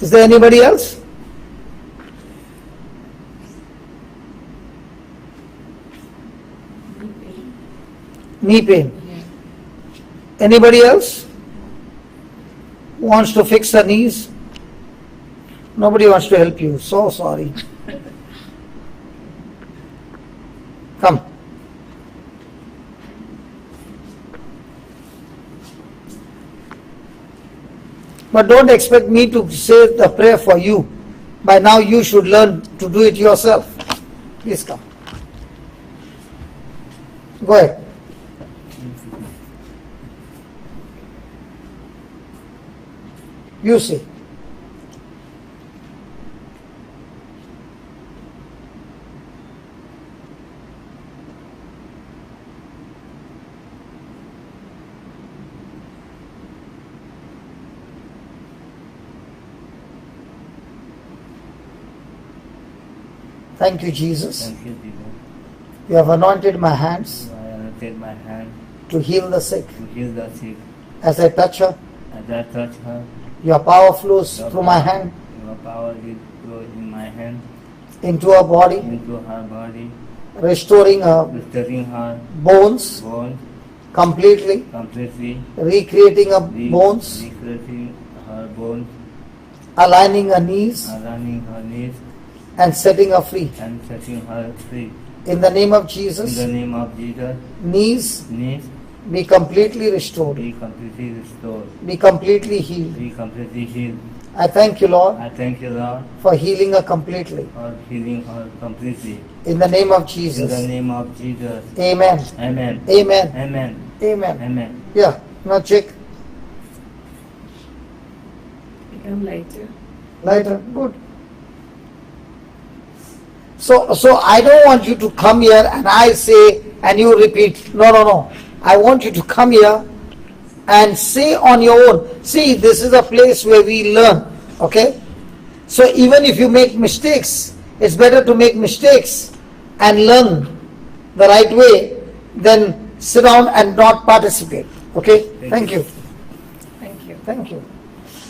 Is there anybody else? Knee pain. Anybody else wants to fix her knees? Nobody wants to help you. So sorry. Come. But don't expect me to say the prayer for you. By now you should learn to do it yourself. Please come. Go ahead. You see. Thank you, Jesus. Thank you, Jesus. You have anointed my hands I anointed my hand to heal the sick. to heal the sick. As I touch her, As I touch her, your power flows your through my power- hand Your power is flow in my hand into her body, into her body, restoring her restoring her bones bones completely, completely, recreating her bones, recreating her bones, aligning her knees, aligning her knees, and setting her free. and setting her free. In the name of In the Jesus, name of Jesus, knees knees be completely restored, be completely restored, be completely healed. be completely healed. I thank you, Lord, I thank you, Lord, for healing her completely. for healing her completely. In the name of In the Jesus. name of Jesus. Amen. Amen. Amen. Amen. Amen. Amen. Yeah. Now check. Become lighter. Lighter. Good. So I don't want you to come here and I say and you repeat. No. I want you to come here and say on your own. See, this is a place where we learn. Okay? So even if you make mistakes, it's better to make mistakes and learn the right way than sit down and not participate. Okay? Thank you. Thank you. Thank you.